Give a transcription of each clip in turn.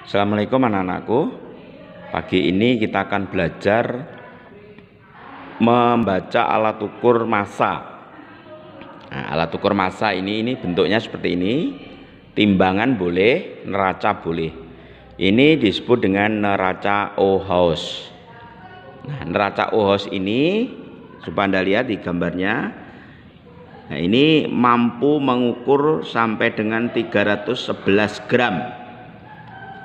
Assalamualaikum anak-anakku. Pagi ini kita akan belajar membaca alat ukur massa. Nah, alat ukur massa ini bentuknya seperti ini. Timbangan boleh, neraca boleh. Ini disebut dengan neraca Ohaus. Nah, neraca Ohaus ini supaya Anda lihat di gambarnya. Nah, ini mampu mengukur sampai dengan 311 gram.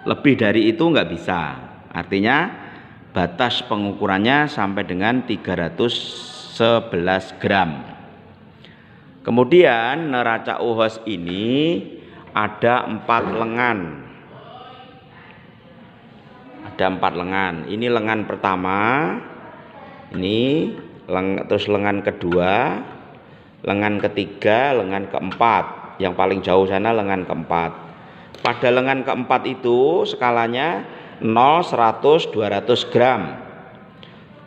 Lebih dari itu nggak bisa. Artinya batas pengukurannya sampai dengan 311 gram. Kemudian neraca Ohaus ini ada 4 lengan. Ada 4 lengan. Ini lengan pertama. Ini terus lengan kedua, lengan ketiga, lengan keempat. Yang paling jauh sana lengan keempat. Pada lengan keempat itu skalanya 0, 100, 200 gram.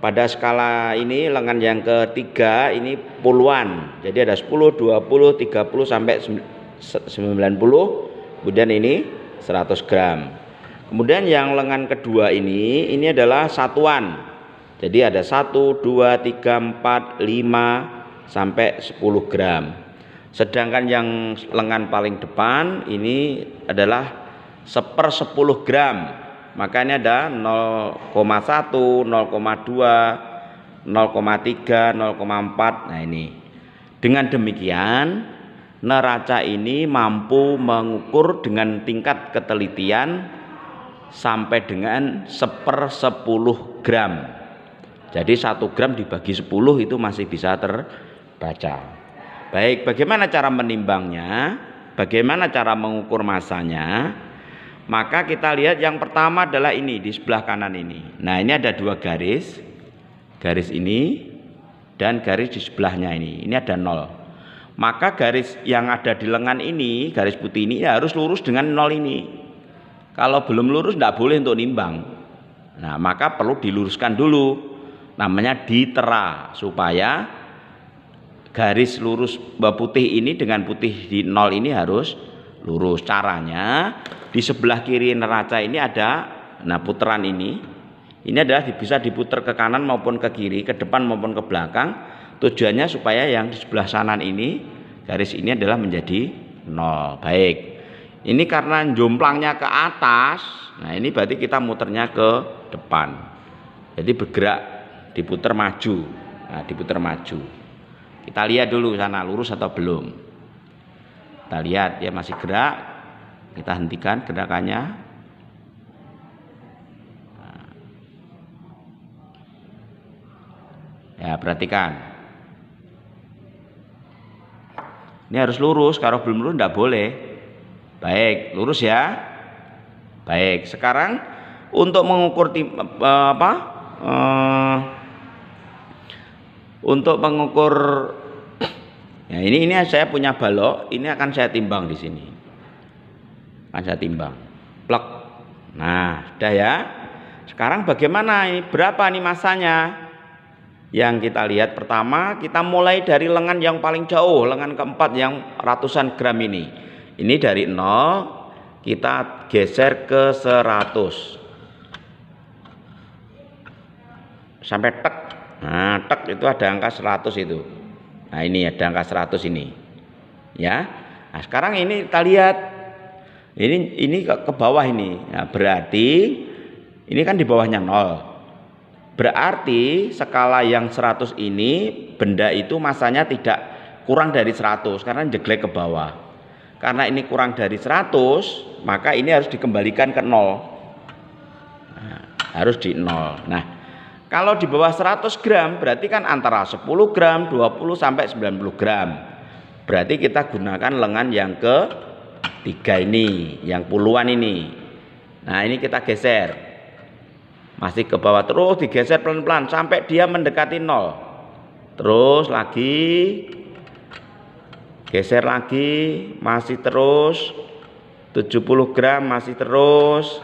Pada skala ini lengan yang ketiga ini puluhan. Jadi ada 10, 20, 30 sampai 90. Kemudian ini 100 gram. Kemudian yang lengan kedua ini adalah satuan. Jadi ada 1, 2, 3, 4, 5 sampai 10 gram. Sedangkan yang lengan paling depan ini adalah 1/10 gram. Maka ini ada 0,1, 0,2, 0,3, 0,4. Nah ini. Dengan demikian neraca ini mampu mengukur dengan tingkat ketelitian sampai dengan 1/10 gram. Jadi 1 gram dibagi 10 itu masih bisa terbaca. Baik, bagaimana cara menimbangnya? Bagaimana cara mengukur massanya? Maka kita lihat yang pertama adalah ini di sebelah kanan ini. Nah, ini ada 2 garis. Garis ini dan garis di sebelahnya ini. Ini ada 0. Maka garis yang ada di lengan ini, garis putih ini harus lurus dengan 0 ini. Kalau belum lurus tidak boleh untuk nimbang. Nah, maka perlu diluruskan dulu. Namanya ditera supaya garis lurus putih ini dengan putih di 0 ini harus lurus. Caranya di sebelah kiri neraca ini ada putaran ini adalah bisa diputar ke kanan maupun ke kiri, ke depan maupun ke belakang. Tujuannya supaya yang di sebelah kanan ini garis ini adalah menjadi 0. Baik, ini karena jomplangnya ke atas. Nah, ini berarti kita muternya ke depan. Jadi bergerak, diputar maju. Nah, diputar maju. Kita lihat dulu sana lurus atau belum. Kita lihat dia masih gerak. Kita hentikan gerakannya. Ya, perhatikan. Ini harus lurus. Kalau belum lurus tidak boleh. Baik, lurus ya. Baik, sekarang untuk mengukur untuk mengukur ya ini saya punya balok, ini akan saya timbang di sini. Akan saya timbang. Plek. Nah, sudah ya. Sekarang bagaimana ini? Berapa nih massanya? Yang kita lihat pertama, kita mulai dari lengan yang paling jauh, lengan keempat yang ratusan gram ini. Ini dari 0 kita geser ke 100. Sampai tek. Nah, tek itu ada angka 100 itu. Nah, ini ada angka 100 ini. Ya. Nah, sekarang ini kita lihat. Ini ke bawah ini. Nah, berarti ini kan di bawahnya 0. Berarti skala yang 100 ini benda itu massanya tidak kurang dari 100 karena jeglek ke bawah. Karena ini kurang dari 100, maka ini harus dikembalikan ke 0. Nah, harus di 0. Nah, kalau di bawah 100 gram berarti kan antara 10 gram, 20 sampai 90 gram. Berarti kita gunakan lengan yang ketiga ini, yang puluhan ini. Nah, ini kita geser. Masih ke bawah terus digeser pelan-pelan sampai dia mendekati 0. Terus lagi. Geser lagi, masih terus. 70 gram masih terus.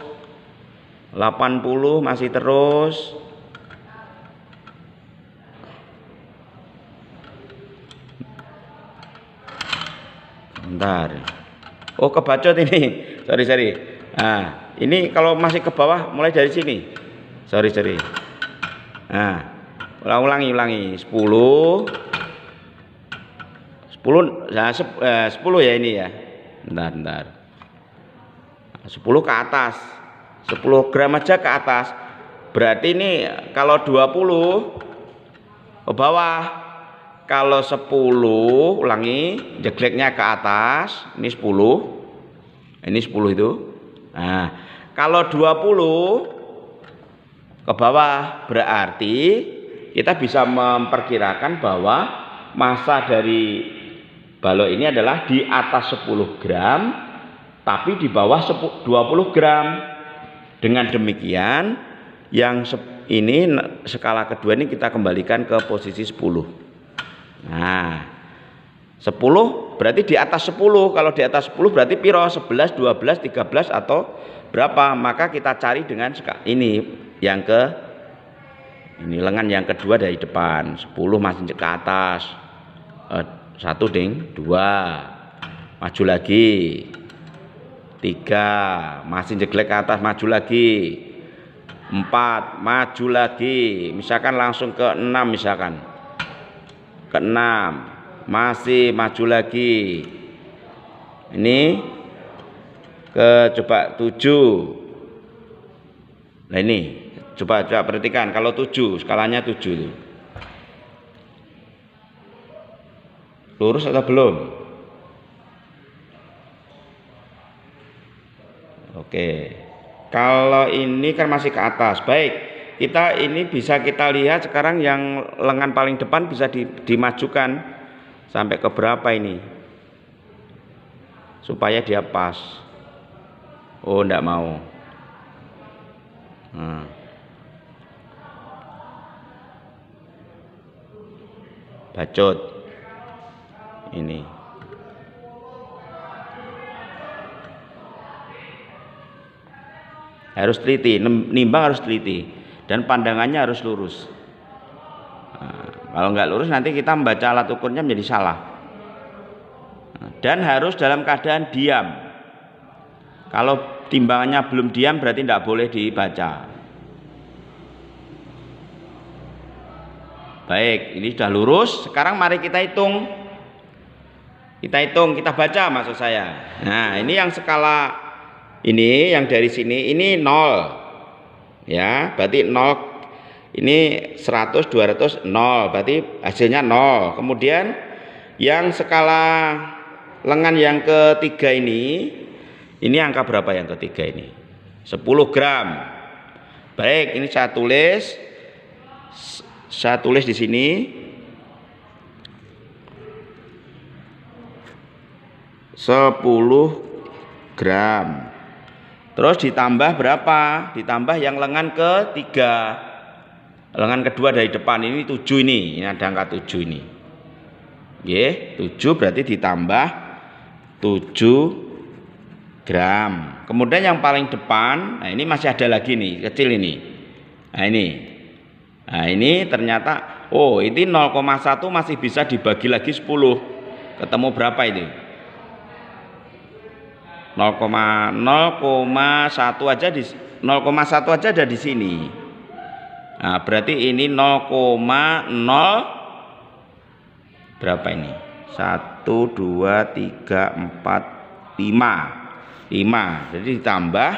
80 masih terus. Bentar. Oh, kebacot ini. Sorry. Nah, ini kalau masih ke bawah mulai dari sini. Sorry. Nah, ulangi 10 nah, 10 ya ini ya. Bentar. 10 ke atas. 10 gram aja ke atas. Berarti ini kalau 20 ke bawah. Kalau 10 ulangi, jegleknya ke atas. Ini 10. Ini 10 itu. Nah, kalau 20 ke bawah berarti kita bisa memperkirakan bahwa massa dari balok ini adalah di atas 10 gram tapi di bawah 20 gram. Dengan demikian yang ini skala kedua ini kita kembalikan ke posisi 10. Nah, 10 berarti di atas 10. Kalau di atas 10 berarti piro? 11, 12, 13 atau berapa? Maka kita cari dengan ini yang ini lengan yang kedua dari depan. 10 masih ke atas. 1 ding, 2. Maju lagi. 3 masih jeglek ke atas, maju lagi. 4 maju lagi. Misalkan langsung ke 6 misalkan. Ke 6 masih maju lagi. Ini coba 7. Nah ini coba perhatikan kalau 7 skalanya 7 itu. Lurus atau belum? Oke. Kalau ini kan masih ke atas. Baik. Ini bisa kita lihat sekarang yang lengan paling depan bisa dimajukan sampai ke berapa ini? Supaya dia pas. Oh, enggak mau. Nah. Bacot. Ini. Harus teliti, nimbang harus teliti dan pandangannya harus lurus. Nah, kalau nggak lurus nanti kita membaca alat ukurnya menjadi salah. Nah, dan harus dalam keadaan diam. Kalau timbangannya belum diam berarti tidak boleh dibaca. Baik, ini sudah lurus. Sekarang mari kita hitung. Kita baca maksud saya. Nah, ini yang skala ini yang dari sini ini 0. Ya, berarti 0. Ini 100, 200, 0. Berarti hasilnya 0. Kemudian yang skala lengan yang ketiga ini angka berapa yang ketiga ini? 10 gram. Baik, ini saya tulis di sini. 10 gram. Terus ditambah berapa? Ditambah yang lengan ketiga. Lengan kedua dari depan ini 7 ini. Ini ada angka 7 ini. Oke, 7 berarti ditambah 7 gram. Kemudian yang paling depan, nah ini masih ada lagi nih, kecil ini. Nah ini ternyata ini 0,1 masih bisa dibagi lagi 10. Ketemu berapa itu? 0,1 aja di 0,1 aja ada di sini. Nah, berarti ini 0,0 berapa ini? 1 2 3 4 5. Jadi ditambah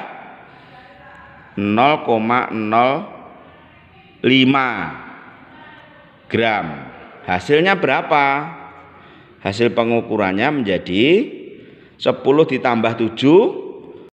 0,05 gram. Hasilnya berapa? Hasil pengukurannya menjadi 10 ditambah 7